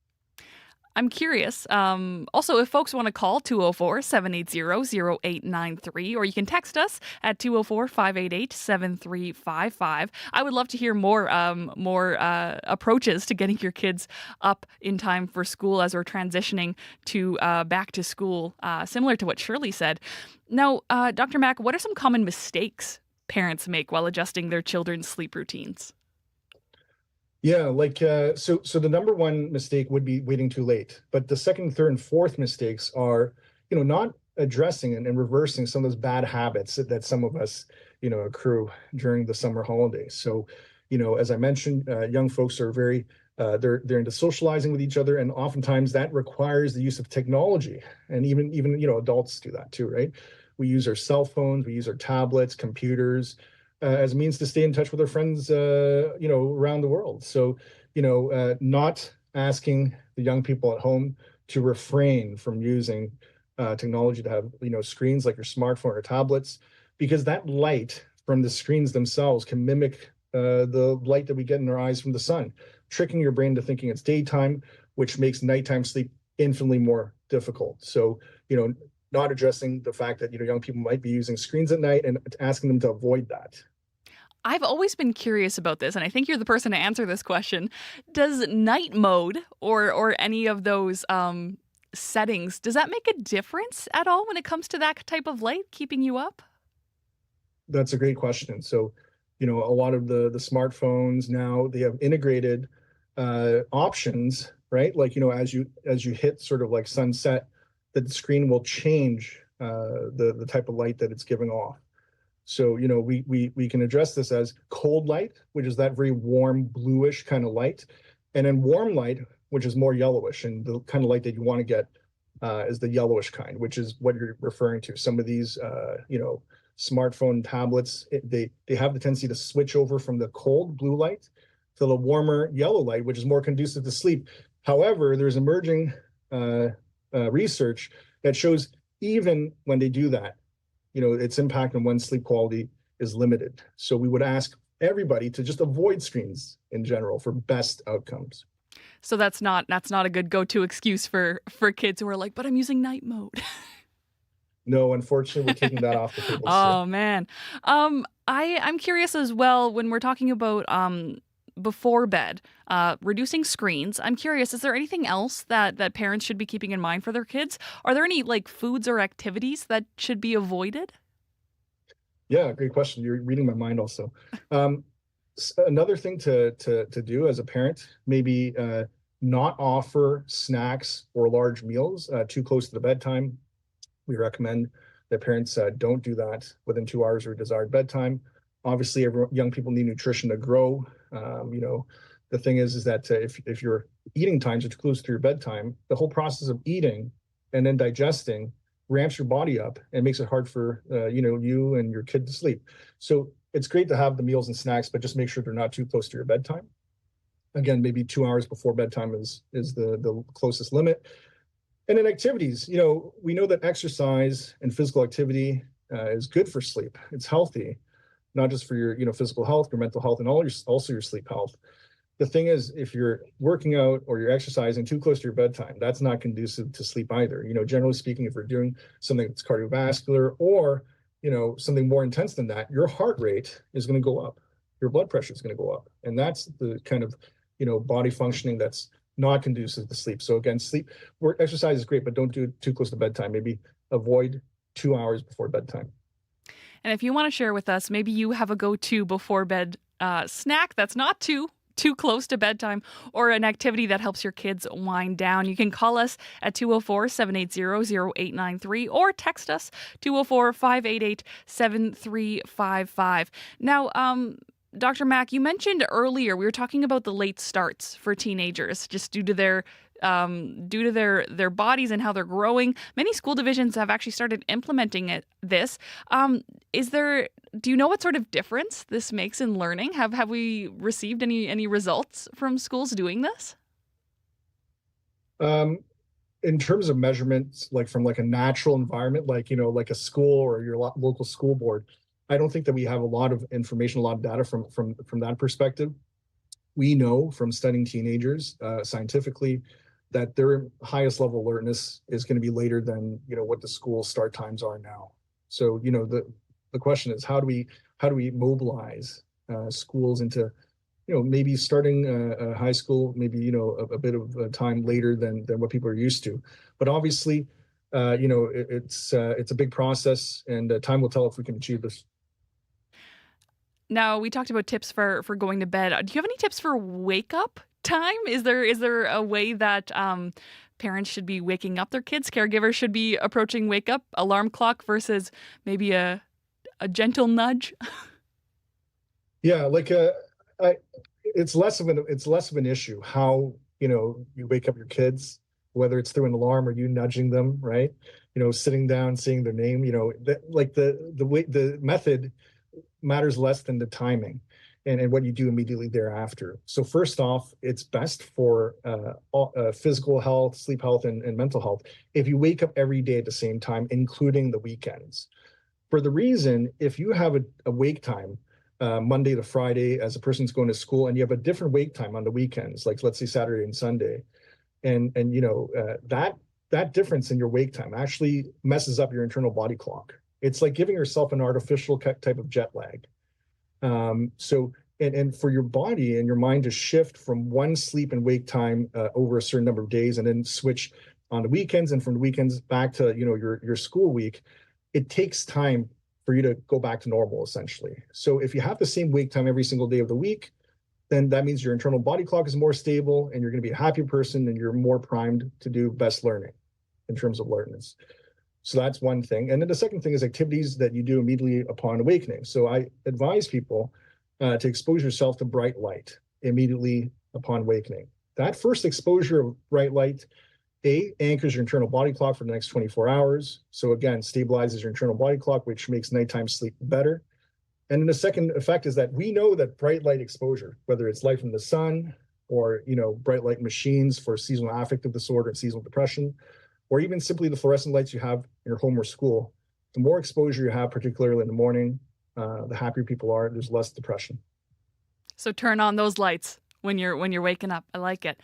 Speaker 15: I'm curious. Also, if folks want to call 204-780-0893, or you can text us at 204-588-7355. I would love to hear more approaches to getting your kids up in time for school as we're transitioning to back to school, similar to what Shirley said. Now, Dr. Mack, what are some common mistakes parents make while adjusting their children's sleep routines?
Speaker 4: Yeah, so the number one mistake would be waiting too late. But the second, third, and fourth mistakes are, not addressing and reversing some of those bad habits that some of us, accrue during the summer holidays. So, as I mentioned, young folks are very, they're into socializing with each other, and oftentimes that requires the use of technology. And even adults do that too, right? We use our cell phones, we use our tablets, computers, as a means to stay in touch with our friends, around the world. So, not asking the young people at home to refrain from using technology to have, screens like your smartphone or tablets, because that light from the screens themselves can mimic the light that we get in our eyes from the sun, tricking your brain to thinking it's daytime, which makes nighttime sleep infinitely more difficult. So, not addressing the fact that, young people might be using screens at night and asking them to avoid that.
Speaker 15: I've always been curious about this, and I think you're the person to answer this question. Does night mode or any of those settings, does that make a difference at all when it comes to that type of light keeping you up?
Speaker 4: That's a great question. So, a lot of the smartphones now, they have integrated options, right? As you hit sort of like sunset, that the screen will change the type of light that it's giving off. So, we can address this as cold light, which is that very warm bluish kind of light, and then warm light, which is more yellowish, and the kind of light that you want to get is the yellowish kind, which is what you're referring to. Some of these, smartphone tablets, they have the tendency to switch over from the cold blue light to the warmer yellow light, which is more conducive to sleep. However, there's emerging research that shows even when they do that, its impact on one's sleep quality is limited. So we would ask everybody to just avoid screens in general for best outcomes.
Speaker 15: So that's not a good go-to excuse for kids who are like, but I'm using night mode.
Speaker 4: No, unfortunately, we're taking that off the table.
Speaker 15: Oh, man. I'm curious as well, when we're talking about before bed, reducing screens. I'm curious, is there anything else that parents should be keeping in mind for their kids? Are there any foods or activities that should be avoided?
Speaker 4: Yeah, great question. You're reading my mind also. Another thing to do as a parent, maybe not offer snacks or large meals too close to the bedtime. We recommend that parents don't do that within 2 hours of desired bedtime. Obviously, young people need nutrition to grow. The thing is that if your eating times are too close to your bedtime, the whole process of eating and then digesting ramps your body up and makes it hard for you and your kid to sleep. So it's great to have the meals and snacks, but just make sure they're not too close to your bedtime. Again, maybe 2 hours before bedtime is the closest limit. And then activities, we know that exercise and physical activity is good for sleep. It's healthy, not just for your physical health, your mental health, and also your sleep health. The thing is, if you're working out or you're exercising too close to your bedtime, that's not conducive to sleep either. Generally speaking, if you're doing something that's cardiovascular or, something more intense than that, your heart rate is going to go up. Your blood pressure is going to go up. And that's the kind of, body functioning that's not conducive to sleep. So again, exercise is great, but don't do it too close to bedtime. Maybe avoid 2 hours before bedtime.
Speaker 15: And if you want to share with us, maybe you have a go-to before bed snack that's not too close to bedtime, or an activity that helps your kids wind down, you can call us at 204-780-0893 or text us 204-588-7355. Now, Dr. Mack, you mentioned earlier, we were talking about the late starts for teenagers just due to their bodies and how they're growing. Many school divisions have actually started implementing this. Do you know what sort of difference this makes in learning? Have we received any results from schools doing this?
Speaker 4: In terms of measurements, like from like a natural environment, like a school or your local school board, I don't think that we have a lot of information, a lot of data from that perspective. We know from studying teenagers scientifically that their highest level of alertness is going to be later than what the school start times are now. So the question is, how do we mobilize schools into maybe starting high school, maybe a bit of time later than what people are used to. But obviously, it's a big process, and time will tell if we can achieve this.
Speaker 15: Now, we talked about tips for going to bed. Do you have any tips for wake up time? Is there a way that parents should be waking up their kids, caregivers should be approaching wake up, alarm clock versus maybe a gentle nudge?
Speaker 4: Yeah, it's less of an issue how you wake up your kids, whether it's through an alarm or you nudging them, right? Sitting down, saying their name. The method matters less than the timing and what you do immediately thereafter. So first off, it's best for physical health, sleep health, and mental health if you wake up every day at the same time, including the weekends. For the reason, if you have a wake time Monday to Friday as a person's going to school, and you have a different wake time on the weekends, like let's say Saturday and Sunday, and that difference in your wake time actually messes up your internal body clock. It's like giving yourself an artificial type of jet lag. So for your body and your mind to shift from one sleep and wake time over a certain number of days, and then switch on the weekends, and from the weekends back to your school week, it takes time for you to go back to normal, essentially. So if you have the same wake time every single day of the week, then that means your internal body clock is more stable, and you're going to be a happier person, and you're more primed to do best learning in terms of alertness. So that's one thing. And then the second thing is activities that you do immediately upon awakening. So I advise people to expose yourself to bright light immediately upon awakening. That first exposure of bright light, anchors your internal body clock for the next 24 hours. So again, stabilizes your internal body clock, which makes nighttime sleep better. And then the second effect is that we know that bright light exposure, whether it's light from the sun or bright light machines for seasonal affective disorder and seasonal depression, or even simply the fluorescent lights you have in your home or school, the more exposure you have, particularly in the morning, the happier people are. There's less depression.
Speaker 15: So turn on those lights when you're waking up. I like it.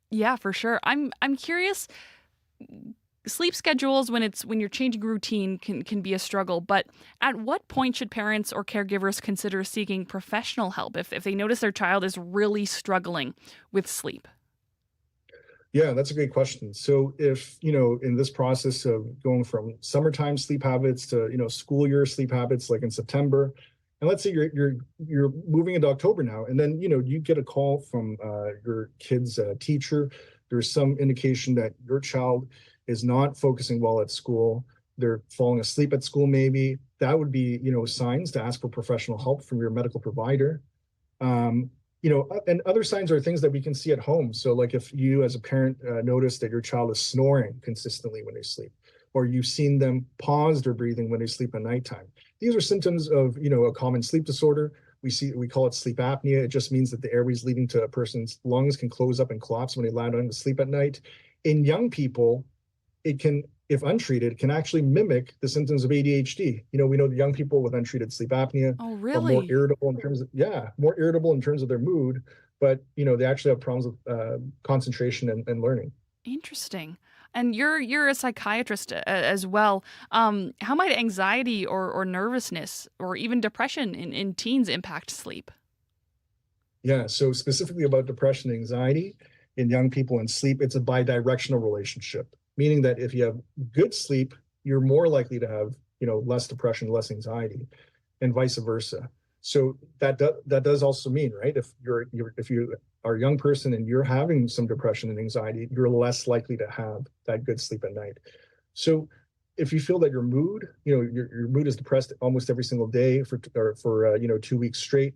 Speaker 15: Yeah, for sure. I'm curious. Sleep schedules when you're changing routine can be a struggle, but at what point should parents or caregivers consider seeking professional help if they notice their child is really struggling with sleep?
Speaker 4: Yeah, that's a great question. So if, in this process of going from summertime sleep habits to, school year sleep habits, like in September, And let's say you're moving into October now, and then you get a call from your kid's teacher. There's some indication that your child is not focusing well at school. They're falling asleep at school, maybe. That would be signs to ask for professional help from your medical provider. And other signs are things that we can see at home. So like if you as a parent notice that your child is snoring consistently when they sleep, or you've seen them pause their breathing when they sleep at nighttime. These are symptoms of, a common sleep disorder. We call it sleep apnea. It just means that the airways leading to a person's lungs can close up and collapse when they lie down to sleep at night. In young people, it can, if untreated, can actually mimic the symptoms of ADHD. We know the young people with untreated sleep apnea are more irritable in terms of their mood, but they actually have problems with concentration and learning.
Speaker 15: Interesting. And you're a psychiatrist as well. How might anxiety or nervousness or even depression in teens impact sleep?
Speaker 4: Yeah, so specifically about depression and anxiety in young people and sleep, it's a bidirectional relationship, meaning that if you have good sleep, you're more likely to have less depression, less anxiety, and vice versa. So that does also mean, right, if you are a young person and you're having some depression and anxiety, you're less likely to have that good sleep at night. So if you feel that your mood, your mood is depressed almost every single day for 2 weeks straight,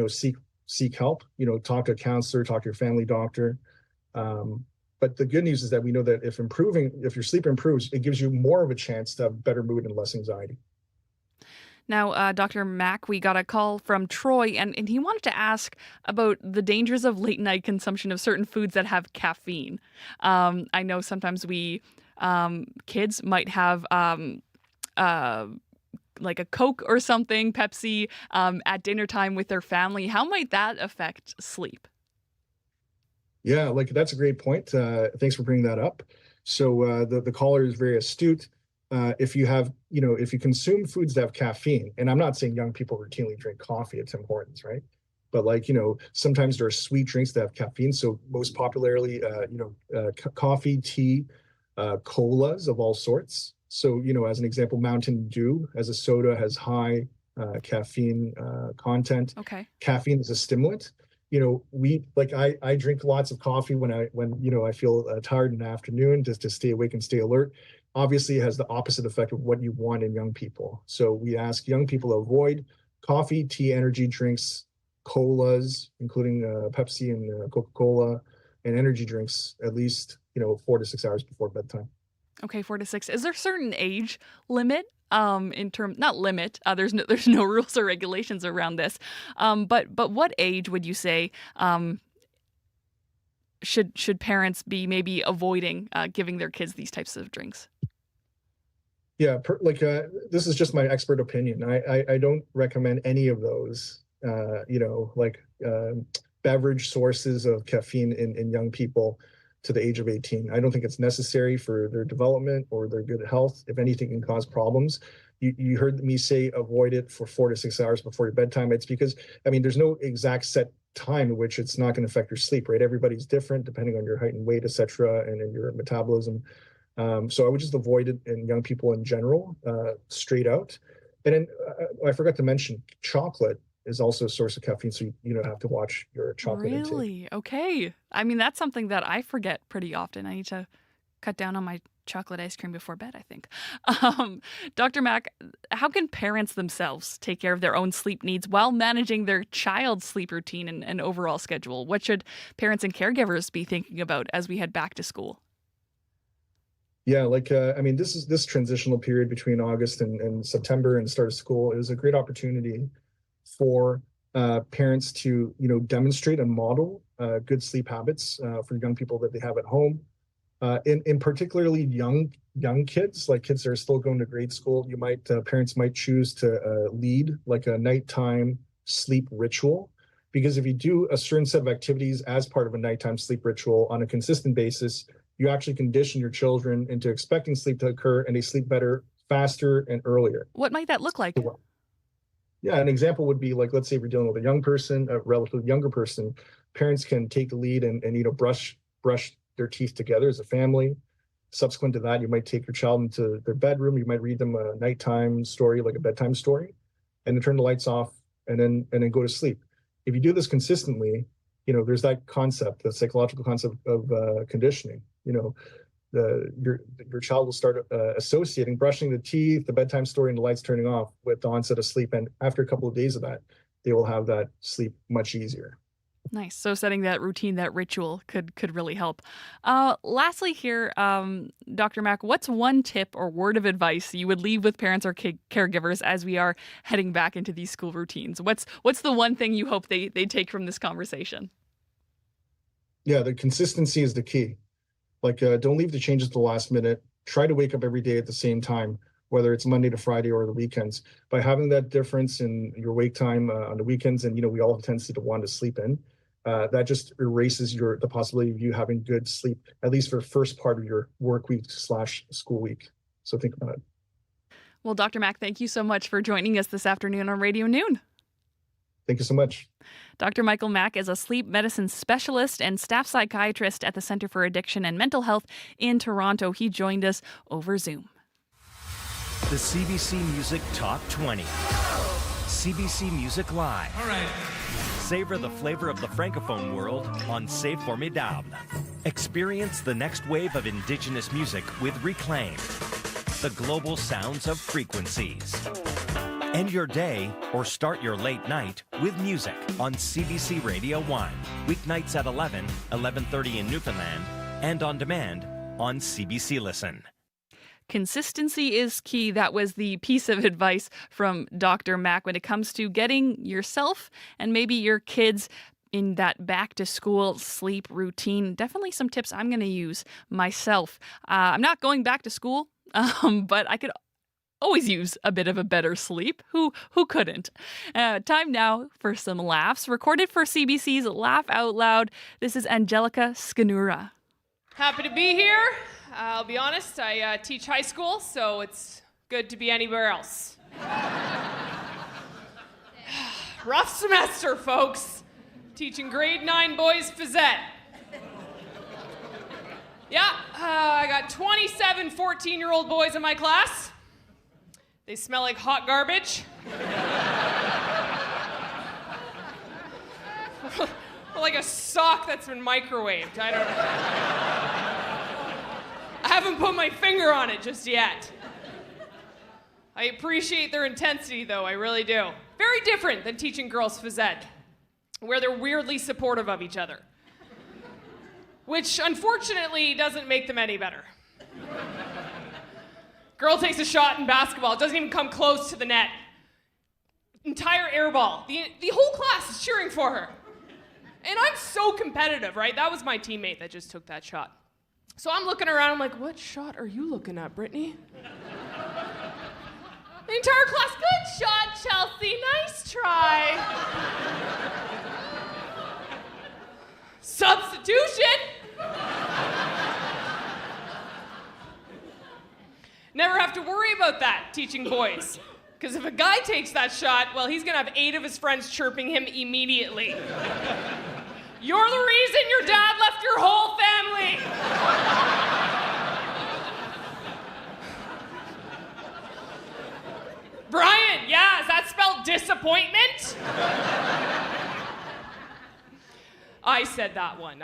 Speaker 4: seek help. Talk to a counselor, talk to your family doctor. But the good news is that we know that if your sleep improves, it gives you more of a chance to have better mood and less anxiety.
Speaker 15: Now, Dr. Mack, we got a call from Troy, and he wanted to ask about the dangers of late night consumption of certain foods that have caffeine. I know sometimes kids might have like a Coke or something, Pepsi, at dinner time with their family. How might that affect sleep?
Speaker 4: Yeah, that's a great point. Thanks for bringing that up. So the caller is very astute. If you consume foods that have caffeine, and I'm not saying young people routinely drink coffee at Tim Hortons, right? But sometimes there are sweet drinks that have caffeine. So most popularly, coffee, tea, colas of all sorts. So, as an example, Mountain Dew as a soda has high caffeine content.
Speaker 15: Okay.
Speaker 4: Caffeine is a stimulant. I drink lots of coffee when I feel tired in the afternoon just to stay awake and stay alert. Obviously, it has the opposite effect of what you want in young people. So we ask young people to avoid coffee, tea, energy drinks, colas, including Pepsi and Coca-Cola, and energy drinks at least 4 to 6 hours before bedtime.
Speaker 15: Okay, 4 to 6. Is there a certain age limit? Not limit. There's no rules or regulations around this. But what age would you say should parents be maybe avoiding giving their kids these types of drinks?
Speaker 4: Yeah, this is just my expert opinion. I don't recommend any of those. Beverage sources of caffeine in young people to the age of 18. I don't think it's necessary for their development or their good health. If anything, can cause problems. You heard me say avoid it for 4 to 6 hours before your bedtime. It's because, there's no exact set time in which it's not going to affect your sleep, right? Everybody's different depending on your height and weight, et cetera, and in your metabolism. So I would just avoid it in young people in general, straight out. And then I forgot to mention chocolate is also a source of caffeine, so you don't have to watch your chocolate intake.
Speaker 15: Really? Okay. That's something that I forget pretty often. I need to cut down on my chocolate ice cream before bed, I think. Dr. Mack, how can parents themselves take care of their own sleep needs while managing their child's sleep routine and overall schedule? What should parents and caregivers be thinking about as we head back to school?
Speaker 4: Yeah, this transitional period between August and September and start of school is a great opportunity for parents to, demonstrate and model good sleep habits for young people that they have at home. In particularly young kids, like kids that are still going to grade school, parents might choose to lead like a nighttime sleep ritual. Because if you do a certain set of activities as part of a nighttime sleep ritual on a consistent basis, you actually condition your children into expecting sleep to occur, and they sleep better, faster, and earlier.
Speaker 15: What might that look like?
Speaker 4: Yeah, an example would be let's say if you're dealing with a young person, a relatively younger person, parents can take the lead and brush their teeth together as a family. Subsequent to that, you might take your child into their bedroom. You might read them a nighttime story, like a bedtime story. and then turn the lights off, and then go to sleep. If you do this consistently, there's that concept, the psychological concept of conditioning. Your child will start associating brushing the teeth, the bedtime story, and the lights turning off with the onset of sleep. And after a couple of days of that, they will have that sleep much easier.
Speaker 15: Nice. So setting that routine, that ritual could really help. Lastly here, Dr. Mack, what's one tip or word of advice you would leave with parents or caregivers as we are heading back into these school routines? What's the one thing you hope they take from this conversation?
Speaker 4: Yeah, the consistency is the key. Don't leave the changes to the last minute. Try to wake up every day at the same time, whether it's Monday to Friday or the weekends. By having that difference in your wake time on the weekends, and we all have a tendency to want to sleep in, that just erases the possibility of you having good sleep, at least for the first part of your work week / school week. So think about it.
Speaker 15: Well, Dr. Mack, thank you so much for joining us this afternoon on Radio Noon.
Speaker 4: Thank you so much.
Speaker 15: Dr. Michael Mack is a sleep medicine specialist and staff psychiatrist at the Centre for Addiction and Mental Health in Toronto. He joined us over Zoom.
Speaker 5: The CBC Music Top 20. CBC Music Live.
Speaker 2: All right.
Speaker 5: Savor the flavor of the Francophone world on C'est Formidable. Experience the next wave of Indigenous music with Reclaim. The global sounds of frequencies. End your day or start your late night with music on CBC Radio 1. Weeknights at 11, 11:30 in Newfoundland, and on demand on CBC Listen.
Speaker 15: Consistency is key. That was the piece of advice from Dr. Mack when it comes to getting yourself and maybe your kids in that back to school sleep routine. Definitely some tips I'm going to use myself. I'm not going back to school, but I could always use a bit of a better sleep. Who couldn't? Time now for some laughs. Recorded for CBC's Laugh Out Loud. This is Angelica Scanura.
Speaker 6: Happy to be here. I'll be honest, I teach high school, so it's good to be anywhere else. Rough semester, folks. Teaching grade 9 boys phys ed. Yeah, I got 27 14-year-old boys in my class. They smell like hot garbage. Like a sock that's been microwaved. I don't know. I haven't put my finger on it just yet. I appreciate their intensity, though. I really do. Very different than teaching girls phys ed, where they're weirdly supportive of each other, which unfortunately doesn't make them any better. Girl takes a shot in basketball. It doesn't even come close to the net. Entire air ball. The whole class is cheering for her. And I'm so competitive, right? That was my teammate that just took that shot. So I'm looking around, I'm like, what shot are you looking at, Brittany? The entire class, good shot, Chelsea, nice try. Substitution. Never have to worry about that, teaching boys. Because if a guy takes that shot, well, he's gonna have 8 of his friends chirping him immediately. You're the reason your dad left your whole family. Brian, yeah, is that spelled disappointment? I said that one.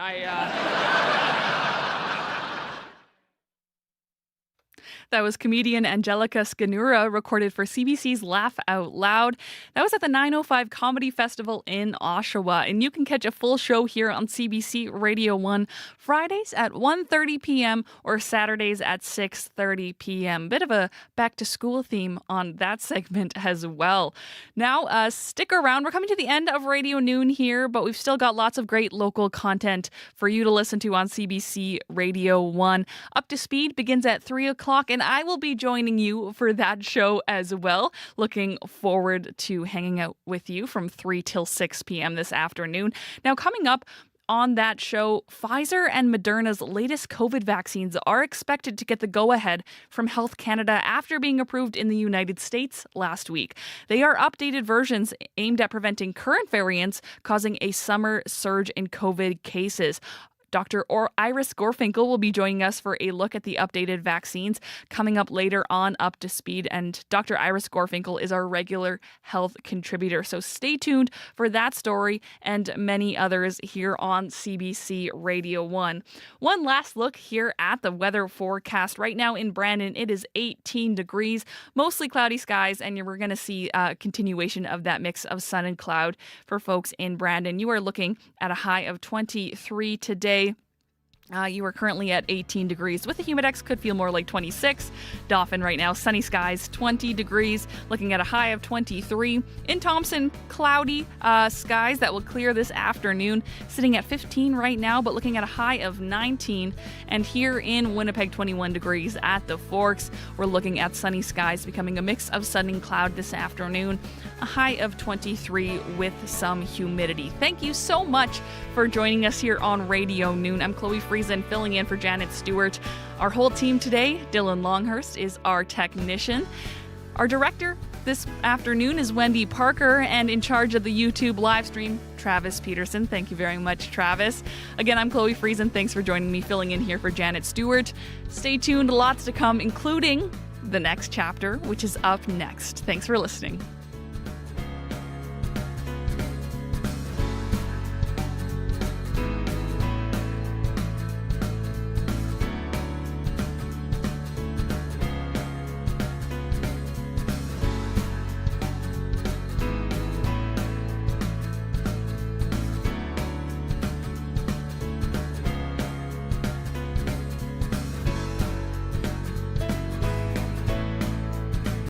Speaker 15: That was comedian Angelica Scanura, recorded for CBC's Laugh Out Loud. That was at the 905 Comedy Festival in Oshawa. And you can catch a full show here on CBC Radio 1 Fridays at 1:30 p.m. or Saturdays at 6:30 p.m. Bit of a back-to-school theme on that segment as well. Now, stick around. We're coming to the end of Radio Noon here, but we've still got lots of great local content for you to listen to on CBC Radio 1. Up to Speed begins at 3 o'clock, and I will be joining you for that show as well. Looking forward to hanging out with you from 3 till 6 p.m. this afternoon. Now, coming up on that show, Pfizer and Moderna's latest COVID vaccines are expected to get the go-ahead from Health Canada after being approved in the United States last week. They are updated versions aimed at preventing current variants causing a summer surge in COVID cases. Dr. Iris Gorfinkel will be joining us for a look at the updated vaccines coming up later on Up to Speed. And Dr. Iris Gorfinkel is our regular health contributor. So stay tuned for that story and many others here on CBC Radio 1. One last look here at the weather forecast. Right now in Brandon, it is 18 degrees, mostly cloudy skies, and we're going to see a continuation of that mix of sun and cloud for folks in Brandon. You are looking at a high of 23 today. You are currently at 18 degrees. With the Humidex, could feel more like 26. Dauphin right now, sunny skies, 20 degrees, looking at a high of 23. In Thompson, cloudy skies that will clear this afternoon, sitting at 15 right now, but looking at a high of 19. And here in Winnipeg, 21 degrees at the Forks. We're looking at sunny skies becoming a mix of sun and cloud this afternoon, a high of 23 with some humidity. Thank you so much for joining us here on Radio Noon. I'm Chloe Friesen, filling in for Janet Stewart. Our whole team today, Dylan Longhurst is our technician. Our director this afternoon is Wendy Parker, and in charge of the YouTube live stream, Travis Peterson. Thank you very much, Travis. Again, I'm Chloe Friesen. Thanks for joining me, filling in here for Janet Stewart. Stay tuned, lots to come, including the next chapter, which is up next. Thanks for listening.